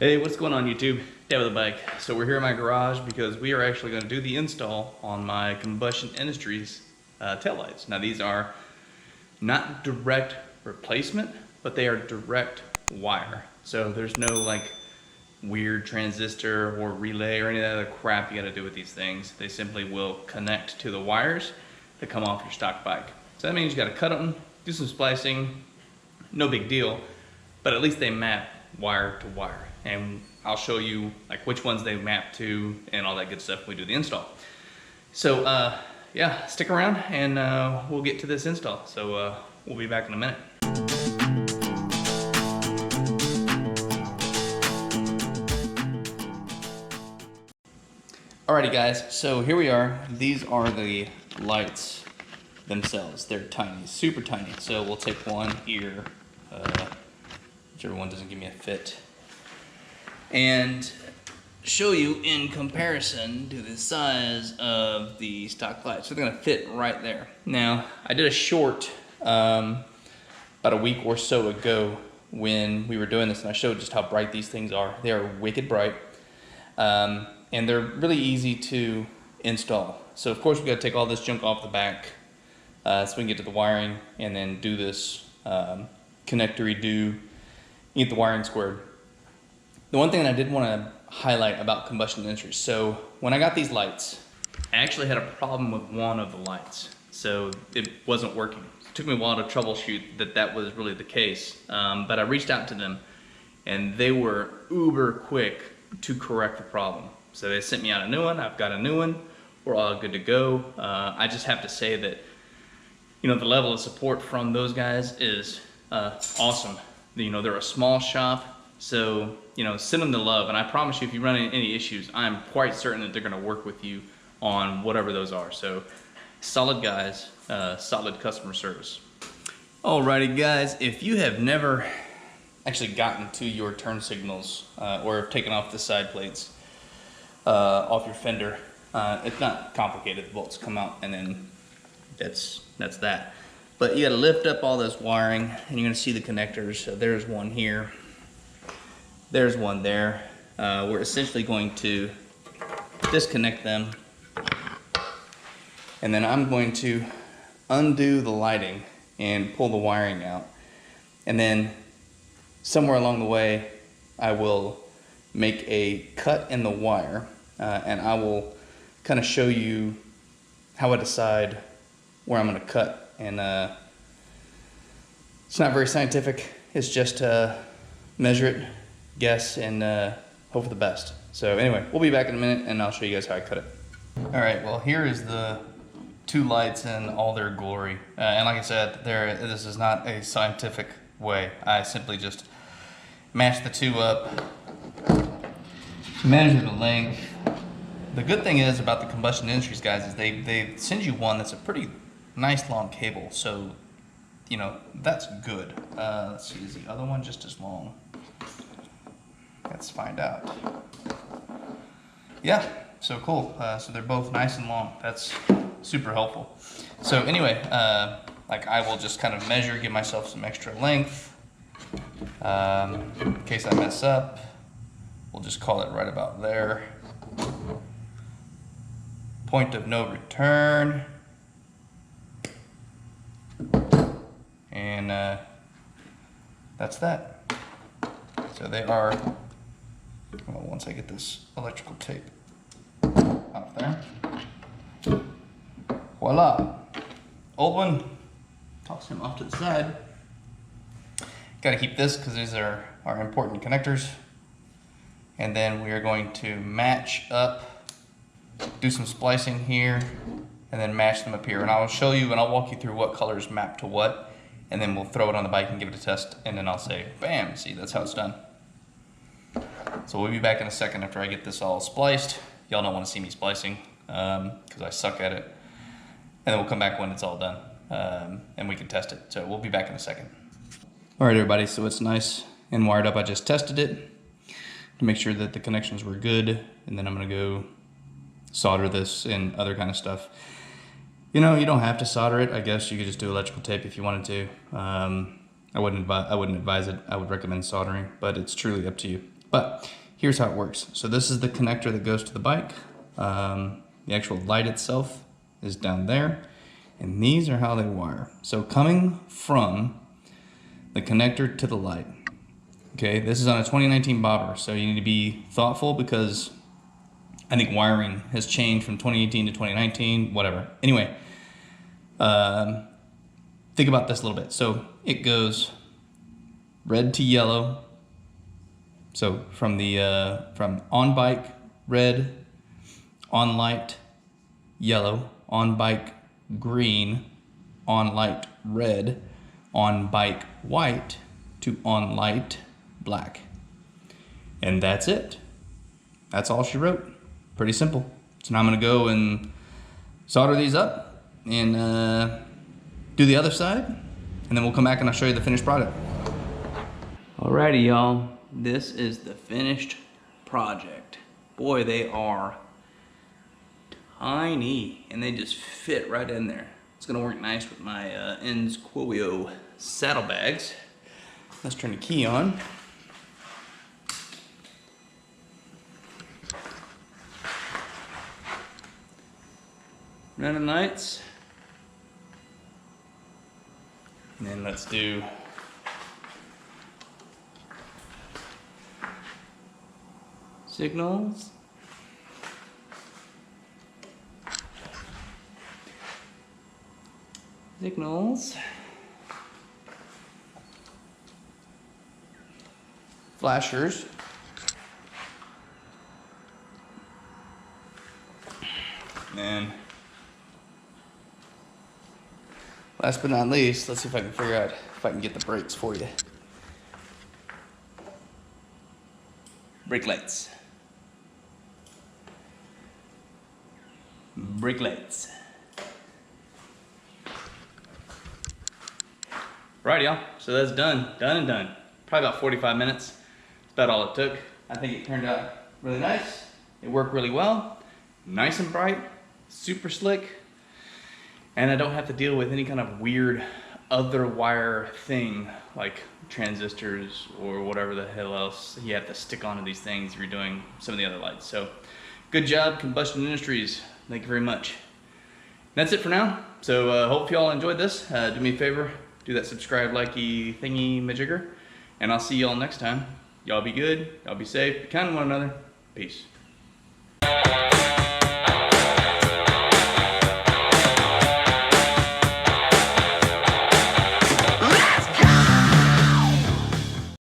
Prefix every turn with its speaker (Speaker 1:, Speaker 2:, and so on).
Speaker 1: Hey, what's going on YouTube? Dadwithabike. So we're here in my garage because we are actually going to do the install on my Combustion Industries taillights. Now these are not direct replacement, but they are direct wire. So there's no like weird transistor or relay or any other crap you got to do with these things. They simply will connect to the wires that come off your stock bike. So that means you got to cut them, do some splicing, no big deal, but at least they map wire to wire. And I'll show you like which ones they map to and all that good stuff when we do the install. So yeah, stick around and we'll get to this install. So we'll be back in a minute. Alrighty guys, so here we are. These are the lights themselves. They're tiny, super tiny. So we'll take one here, whichever one doesn't give me a fit, and show you in comparison to the size of the stock lights. So they're gonna fit right there. Now, I did a short about a week or so ago when we were doing this, and I showed just how bright these things are. They are wicked bright, and they're really easy to install. So of course we gotta take all this junk off the back so we can get to the wiring and then do this connectory do, get the wiring squared. The one thing that I did want to highlight about Combustion Industries, so when I got these lights, I actually had a problem with one of the lights. So it wasn't working. It took me a while to troubleshoot that was really the case. But I reached out to them and they were uber quick to correct the problem. So they sent me out a new one, I've got a new one, we're all good to go. I just have to say that, you know, the level of support from those guys is awesome. You know, they're a small shop, so, you know, send them the love, and I promise you if you run into any issues, I'm quite certain that they're gonna work with you on whatever those are. So, solid guys, solid customer service. Alrighty guys, if you have never actually gotten to your turn signals or have taken off the side plates off your fender, it's not complicated. The bolts come out and then that's that. But you gotta lift up all this wiring and you're gonna see the connectors. So there's one here, there's one there. We're essentially going to disconnect them, and then I'm going to undo the lighting and pull the wiring out. And then somewhere along the way, I will make a cut in the wire and I will kind of show you how I decide where I'm going to cut. And it's not very scientific. It's just measure it, guess, and hope for the best. So anyway, we'll be back in a minute and I'll show you guys how I cut it. All right, well here is the two lights in all their glory. And like I said, this is not a scientific way. I simply just match the two up, measure the length. The good thing is about the Combustion Industries guys is they send you one that's a pretty nice long cable, so you know that's good. Let's see, is the other one just as long? Let's find out. Yeah, so cool. So they're both nice and long. That's super helpful. So anyway, like I will just kind of measure, give myself some extra length in case I mess up. We'll just call it right about there. Point of no return. And that's that. So they are, well, once I get this electrical tape off there, voila. Old one, toss him off to the side. Gotta keep this because these are our important connectors. And then we are going to match up, do some splicing here, and then match them up here. And I'll show you and I'll walk you through what colors map to what, and then we'll throw it on the bike and give it a test, and then I'll say, bam, see, that's how it's done. So we'll be back in a second after I get this all spliced. Y'all don't want to see me splicing because I suck at it. And then we'll come back when it's all done and we can test it. So we'll be back in a second. All right, everybody, so it's nice and wired up. I just tested it to make sure that the connections were good, and then I'm gonna go solder this and other kind of stuff. You know, you don't have to solder it. I guess you could just do electrical tape if you wanted to. I wouldn't advise it. I would recommend soldering, but it's truly up to you. But here's how it works. So this is the connector that goes to the bike. The actual light itself is down there. And these are how they wire. So coming from the connector to the light. Okay, this is on a 2019 bobber, so you need to be thoughtful because I think wiring has changed from 2018 to 2019, whatever. Anyway, think about this a little bit. So it goes red to yellow. So from the from on bike red, on light yellow, on bike green, on light red, on bike white to on light black. And that's it. That's all she wrote. Pretty simple. So now I'm gonna go and solder these up and do the other side, and then we'll come back and I'll show you the finished product. Alrighty, y'all. This is the finished project. Boy, they are tiny and they just fit right in there. It's gonna work nice with my Ends Quilio saddlebags. Let's turn the key on. Running lights. And then let's do signals. Signals. Flashers. And last but not least, let's see if I can figure out if I can get the brakes for you. Brake lights. Brake lights. Right, y'all. So that's done. Done and done. Probably about 45 minutes. That's about all it took. I think it turned out really nice. It worked really well. Nice and bright. Super slick. And I don't have to deal with any kind of weird other wire thing like transistors or whatever the hell else you have to stick onto these things if you're doing some of the other lights. So good job, Combustion Industries. Thank you very much. That's it for now. So hope you all enjoyed this. Do me a favor, do that subscribe, likey thingy majigger, and I'll see y'all next time. Y'all be good, y'all be safe, be kind to one another. Peace.